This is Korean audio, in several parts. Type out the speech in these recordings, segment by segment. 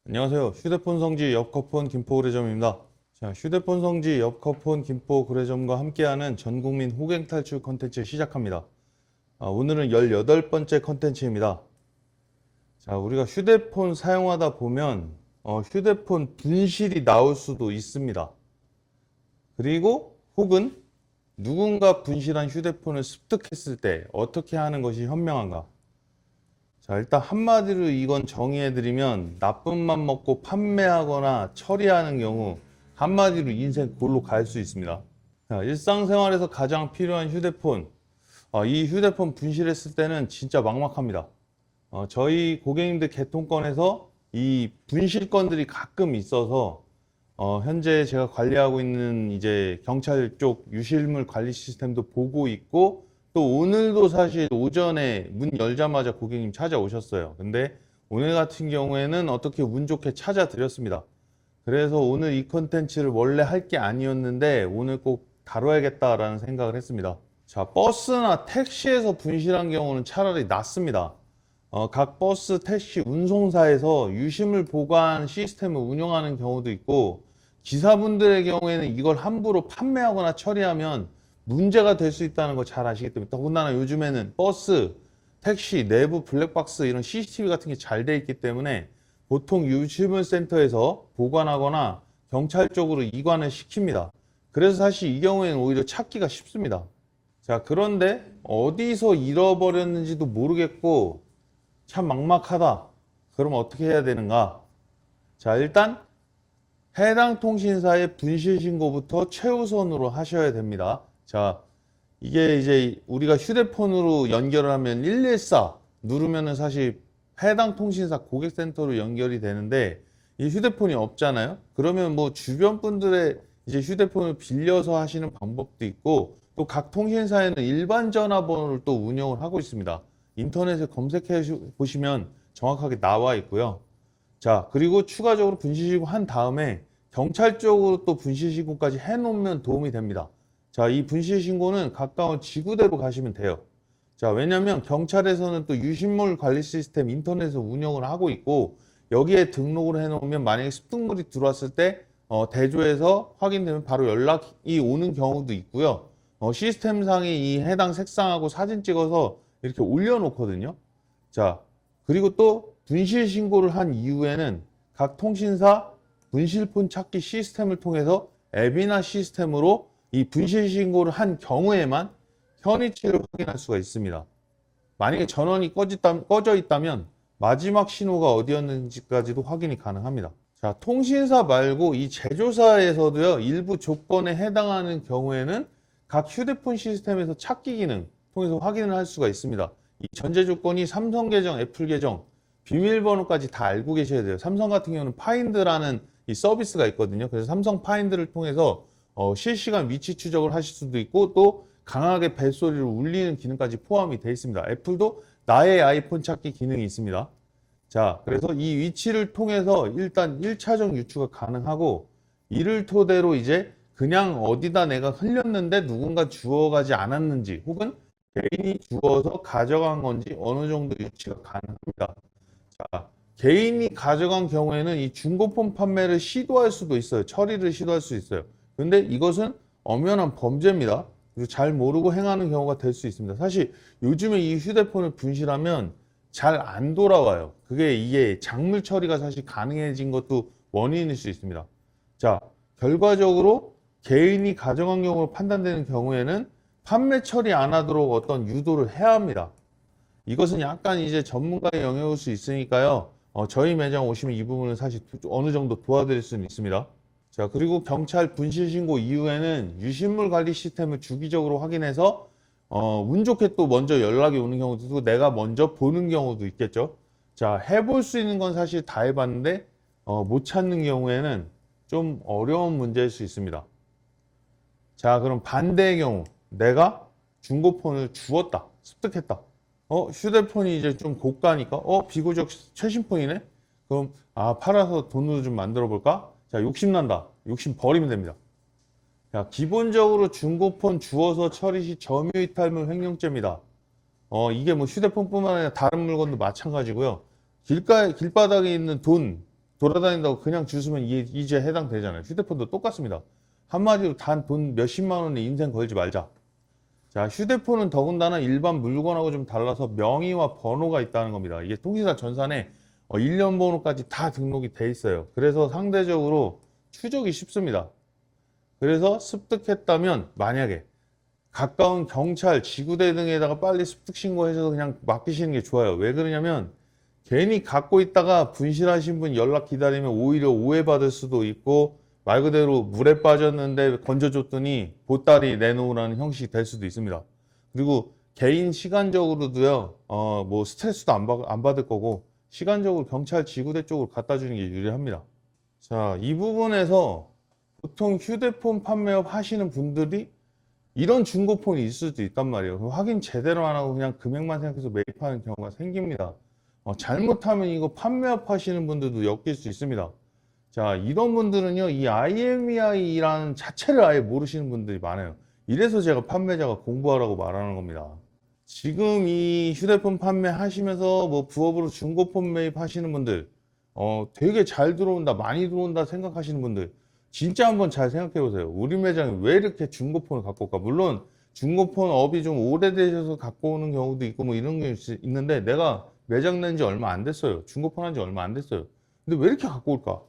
안녕하세요. 휴대폰 성지 옆커폰 김포거래점입니다. 자, 휴대폰 성지 옆커폰 김포거래점과 함께하는 전국민 호갱 탈출 컨텐츠 시작합니다. 오늘은 18번째 컨텐츠입니다. 자, 우리가 휴대폰 사용하다 보면 휴대폰 분실이 나올 수도 있습니다. 그리고 혹은 누군가 분실한 휴대폰을 습득했을 때 어떻게 하는 것이 현명한가? 자, 일단 한마디로 이건 정의해드리면 나쁜 맘 먹고 판매하거나 처리하는 경우 한마디로 인생 골로 갈 수 있습니다. 자, 일상생활에서 가장 필요한 휴대폰. 이 휴대폰 분실했을 때는 진짜 막막합니다. 저희 고객님들 개통권에서 이 분실건들이 가끔 있어서 현재 제가 관리하고 있는 이제 경찰 쪽 유실물 관리 시스템도 보고 있고 또 오늘도 사실 오전에 문 열자마자 고객님 찾아오셨어요. 근데 오늘 같은 경우에는 어떻게 운 좋게 찾아드렸습니다. 그래서 오늘 이 컨텐츠를 원래 할 게 아니었는데 오늘 꼭 다뤄야겠다라는 생각을 했습니다. 자, 버스나 택시에서 분실한 경우는 차라리 낫습니다. 각 버스, 택시, 운송사에서 유심을 보관 시스템을 운영하는 경우도 있고 기사분들의 경우에는 이걸 함부로 판매하거나 처리하면 문제가 될 수 있다는 거 잘 아시기 때문에 더군다나 요즘에는 버스, 택시, 내부 블랙박스 이런 CCTV 같은 게 잘 돼 있기 때문에 보통 유실물센터에서 보관하거나 경찰 쪽으로 이관을 시킵니다. 그래서 사실 이 경우에는 오히려 찾기가 쉽습니다. 자, 그런데 어디서 잃어버렸는지도 모르겠고 참 막막하다. 그럼 어떻게 해야 되는가? 자, 일단 해당 통신사의 분실 신고부터 최우선으로 하셔야 됩니다. 자, 이게 이제 우리가 휴대폰으로 연결을 하면 114 누르면은 사실 해당 통신사 고객센터로 연결이 되는데 이 휴대폰이 없잖아요. 그러면 뭐 주변 분들의 이제 휴대폰을 빌려서 하시는 방법도 있고 또 각 통신사에는 일반 전화번호를 또 운영을 하고 있습니다. 인터넷에 검색해 보시면 정확하게 나와 있고요. 자, 그리고 추가적으로 분실신고 한 다음에 경찰 쪽으로 또 분실신고까지 해놓으면 도움이 됩니다. 자, 이 분실신고는 가까운 지구대로 가시면 돼요. 자, 왜냐면 경찰에서는 또 유실물 관리 시스템 인터넷에서 운영을 하고 있고 여기에 등록을 해놓으면 만약에 습득물이 들어왔을 때 대조해서 확인되면 바로 연락이 오는 경우도 있고요. 시스템상에 이 해당 색상하고 사진 찍어서 이렇게 올려놓거든요. 자, 그리고 또 분실 신고를 한 이후에는 각 통신사 분실폰 찾기 시스템을 통해서 앱이나 시스템으로 이 분실 신고를 한 경우에만 현위치를 확인할 수가 있습니다. 만약에 전원이 꺼져 있다면 마지막 신호가 어디였는지까지도 확인이 가능합니다. 자, 통신사 말고 이 제조사에서도요, 일부 조건에 해당하는 경우에는 각 휴대폰 시스템에서 찾기 기능 통해서 확인을 할 수가 있습니다. 이 전제 조건이 삼성 계정, 애플 계정, 비밀번호까지 다 알고 계셔야 돼요. 삼성 같은 경우는 파인드라는 이 서비스가 있거든요. 그래서 삼성 파인드를 통해서 실시간 위치 추적을 하실 수도 있고 또 강하게 벨소리를 울리는 기능까지 포함이 되어 있습니다. 애플도 나의 아이폰 찾기 기능이 있습니다. 자, 그래서 이 위치를 통해서 일단 1차적 유추가 가능하고 이를 토대로 이제 그냥 어디다 내가 흘렸는데 누군가 주워가지 않았는지 혹은 개인이 주워서 가져간 건지 어느 정도 유치가 가능합니다. 자, 개인이 가져간 경우에는 이 중고폰 판매를 시도할 수도 있어요. 처리를 시도할 수 있어요. 근데 이것은 엄연한 범죄입니다. 그리고 잘 모르고 행하는 경우가 될 수 있습니다. 사실 요즘에 이 휴대폰을 분실하면 잘 안 돌아와요. 이게 작물 처리가 사실 가능해진 것도 원인일 수 있습니다. 자, 결과적으로 개인이 가져간 경우로 판단되는 경우에는 판매 처리 안 하도록 어떤 유도를 해야 합니다. 이것은 약간 이제 전문가의 영역일 수 있으니까요. 저희 매장 오시면 이 부분은 사실 어느 정도 도와드릴 수는 있습니다. 자, 그리고 경찰 분실 신고 이후에는 유실물 관리 시스템을 주기적으로 확인해서 운 좋게 또 먼저 연락이 오는 경우도 있고 내가 먼저 보는 경우도 있겠죠. 자, 해볼 수 있는 건 사실 다 해봤는데 못 찾는 경우에는 좀 어려운 문제일 수 있습니다. 자, 그럼 반대의 경우 내가 중고폰을 주웠다, 습득했다. 휴대폰이 이제 좀 고가니까 비교적 최신 폰이네. 그럼 팔아서 돈으로 좀 만들어 볼까? 자, 욕심난다. 욕심 버리면 됩니다. 자, 기본적으로 중고폰 주워서 처리 시 점유이탈물 횡령죄입니다. 이게 뭐 휴대폰뿐만 아니라 다른 물건도 마찬가지고요. 길바닥에 있는 돈 돌아다닌다고 그냥 주스면 이제 해당되잖아요. 휴대폰도 똑같습니다. 한마디로 단 돈 몇십만 원에 인생 걸지 말자. 자, 휴대폰은 더군다나 일반 물건하고 좀 달라서 명의와 번호가 있다는 겁니다. 이게 통신사 전산에 일련 번호까지 다 등록이 돼 있어요. 그래서 상대적으로 추적이 쉽습니다. 그래서 습득했다면 만약에 가까운 경찰, 지구대 등에다가 빨리 습득 신고해서 그냥 맡기시는 게 좋아요. 왜 그러냐면 괜히 갖고 있다가 분실하신 분 연락 기다리면 오히려 오해받을 수도 있고 말 그대로 물에 빠졌는데 건져줬더니 보따리 내놓으라는 형식이 될 수도 있습니다. 그리고 개인 시간적으로도요, 뭐 스트레스도 안 받을 거고 시간적으로 경찰 지구대 쪽으로 갖다 주는 게 유리합니다. 자, 이 부분에서 보통 휴대폰 판매업 하시는 분들이 이런 중고폰이 있을 수도 있단 말이에요. 확인 제대로 안 하고 그냥 금액만 생각해서 매입하는 경우가 생깁니다. 잘못하면 이거 판매업 하시는 분들도 엮일 수 있습니다. 자, 이런 분들은요, 이 IMEI라는 자체를 아예 모르시는 분들이 많아요. 이래서 제가 판매자가 공부하라고 말하는 겁니다. 지금 이 휴대폰 판매하시면서 뭐 부업으로 중고폰 매입하시는 분들, 되게 잘 들어온다, 많이 들어온다 생각하시는 분들, 진짜 한번 잘 생각해 보세요. 우리 매장에 왜 이렇게 중고폰을 갖고 올까? 물론 중고폰 업이 좀 오래되셔서 갖고 오는 경우도 있고 뭐 이런 게 있는데 내가 매장 낸 지 얼마 안 됐어요. 중고폰 한 지 얼마 안 됐어요. 근데 왜 이렇게 갖고 올까?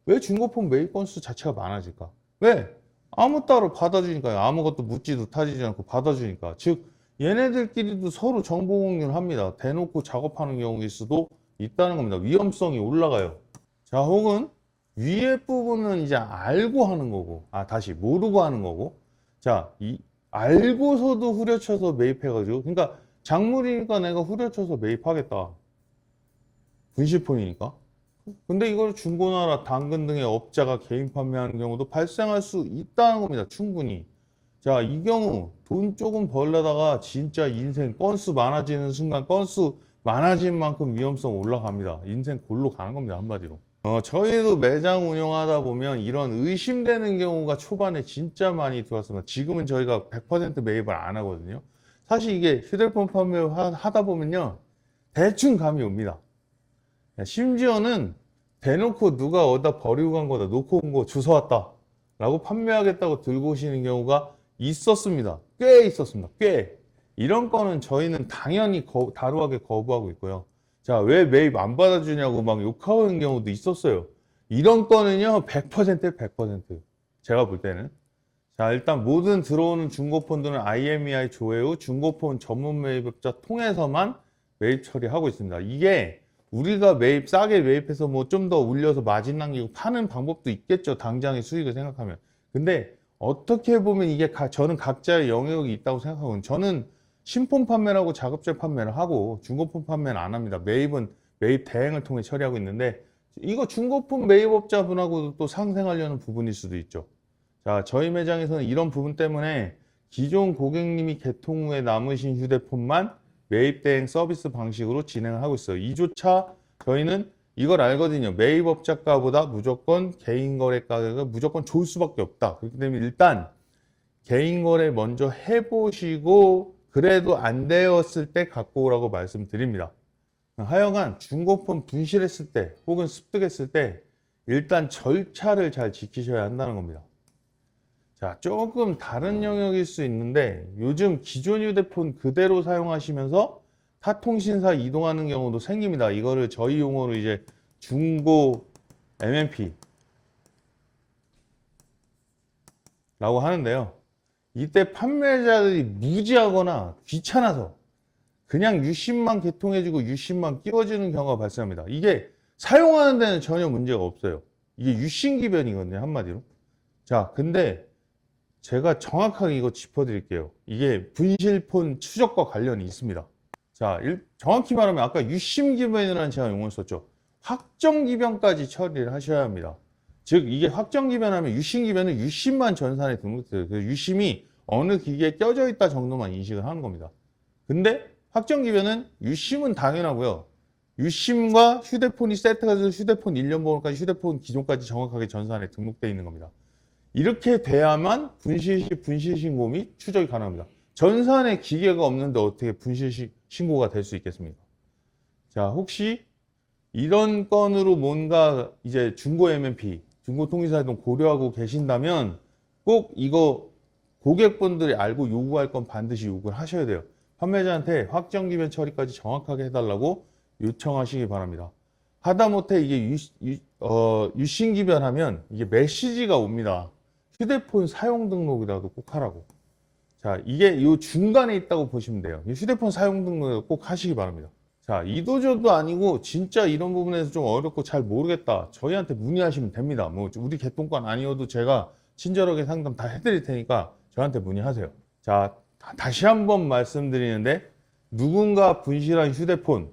왜 중고폰 매입 건수 자체가 많아질까? 왜? 아무 따로 받아주니까요. 아무것도 묻지도 타지지 않고 받아주니까. 즉 얘네들끼리도 서로 정보 공유를 합니다. 대놓고 작업하는 경우일 수도 있다는 겁니다. 위험성이 올라가요. 자, 혹은 위에 부분은 이제 알고 하는 거고, 다시 모르고 하는 거고, 자, 알고서도 후려쳐서 매입해가지고, 그러니까 작물이니까 내가 후려쳐서 매입하겠다. 분실폰이니까. 근데 이걸 중고나라, 당근 등의 업자가 개인 판매하는 경우도 발생할 수 있다는 겁니다. 충분히. 자, 이 경우 돈 조금 벌려다가 진짜 인생 건수 많아지는 순간 건수 많아진 만큼 위험성 올라갑니다. 인생 골로 가는 겁니다. 한마디로. 저희도 매장 운영하다 보면 이런 의심되는 경우가 초반에 진짜 많이 들어왔습니다. 지금은 저희가 100% 매입을 안 하거든요. 사실 이게 휴대폰 판매를 하다 보면요. 대충 감이 옵니다. 심지어는 대놓고 누가 어디다 버리고 간 거다, 놓고 온 거 주워 왔다 라고 판매하겠다고 들고 오시는 경우가 있었습니다. 꽤 있었습니다. 꽤. 이런 거는 저희는 당연히 다루하게 거부하고 있고요. 자, 왜 매입 안 받아주냐고 막 욕하는 경우도 있었어요. 이런 거는요, 100%, 100%. 제가 볼 때는. 자, 일단 모든 들어오는 중고폰들은 IMEI 조회 후 중고폰 전문 매입업자 통해서만 매입 처리하고 있습니다. 이게 우리가 싸게 매입해서 뭐 좀 더 올려서 마진 남기고 파는 방법도 있겠죠. 당장의 수익을 생각하면. 근데 어떻게 보면 이게 저는 각자의 영역이 있다고 생각하거든요. 저는 신폰 판매라고 작업재 판매를 하고 중고폰 판매는 안 합니다. 매입은 매입 대행을 통해 처리하고 있는데 이거 중고폰 매입업자분하고도 또 상생하려는 부분일 수도 있죠. 자, 저희 매장에서는 이런 부분 때문에 기존 고객님이 개통 후에 남으신 휴대폰만 매입 대행 서비스 방식으로 진행을 하고 있어요. 이조차 저희는 이걸 알거든요. 매입업자가보다 무조건 개인 거래 가격이 무조건 좋을 수밖에 없다. 그렇기 때문에 일단 개인 거래 먼저 해보시고 그래도 안 되었을 때 갖고 오라고 말씀드립니다. 하여간 중고폰 분실했을 때 혹은 습득했을 때 일단 절차를 잘 지키셔야 한다는 겁니다. 자, 조금 다른 영역일 수 있는데 요즘 기존 휴대폰 그대로 사용하시면서 타 통신사 이동하는 경우도 생깁니다. 이거를 저희 용어로 이제 중고 MNP 라고 하는데요. 이때 판매자들이 무지하거나 귀찮아서 그냥 유심만 개통해주고 유심만 끼워주는 경우가 발생합니다. 이게 사용하는 데는 전혀 문제가 없어요. 이게 유심기변이거든요, 한마디로. 자, 근데 제가 정확하게 이거 짚어드릴게요. 이게 분실폰 추적과 관련이 있습니다. 자, 정확히 말하면 아까 유심기변이라는 제가 용어를 썼죠. 확정기변까지 처리를 하셔야 합니다. 즉 이게 확정기변하면 유심기변은 유심만 전산에 등록돼요. 그래서 유심이 어느 기기에 껴져 있다 정도만 인식을 하는 겁니다. 근데 확정기변은 유심은 당연하고요. 유심과 휴대폰이 세트가 돼서 휴대폰 일련 번호까지 휴대폰 기종까지 정확하게 전산에 등록되어 있는 겁니다. 이렇게 돼야만 분실 시 분실 신고 및 추적이 가능합니다. 전산에 기계가 없는데 어떻게 분실 신고가 될 수 있겠습니까? 자, 혹시 이런 건으로 뭔가 이제 중고 MNP, 중고 통지사이동 고려하고 계신다면 꼭 이거 고객분들이 알고 요구할 건 반드시 요구를 하셔야 돼요. 판매자한테 확정 기변 처리까지 정확하게 해달라고 요청하시기 바랍니다. 하다못해 이게 유신 기변하면 이게 메시지가 옵니다. 휴대폰 사용 등록이라도 꼭 하라고. 자, 이게 이 중간에 있다고 보시면 돼요. 이 휴대폰 사용 등록을 꼭 하시기 바랍니다. 자, 이도저도 아니고 진짜 이런 부분에서 좀 어렵고 잘 모르겠다. 저희한테 문의하시면 됩니다. 뭐 우리 개통관 아니어도 제가 친절하게 상담 다 해드릴 테니까 저한테 문의하세요. 자, 다시 한번 말씀드리는데 누군가 분실한 휴대폰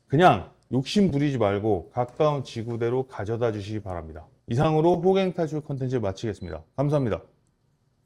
그냥 욕심 부리지 말고 가까운 지구대로 가져다 주시기 바랍니다. 이상으로 호갱탈출 컨텐츠 마치겠습니다. 감사합니다.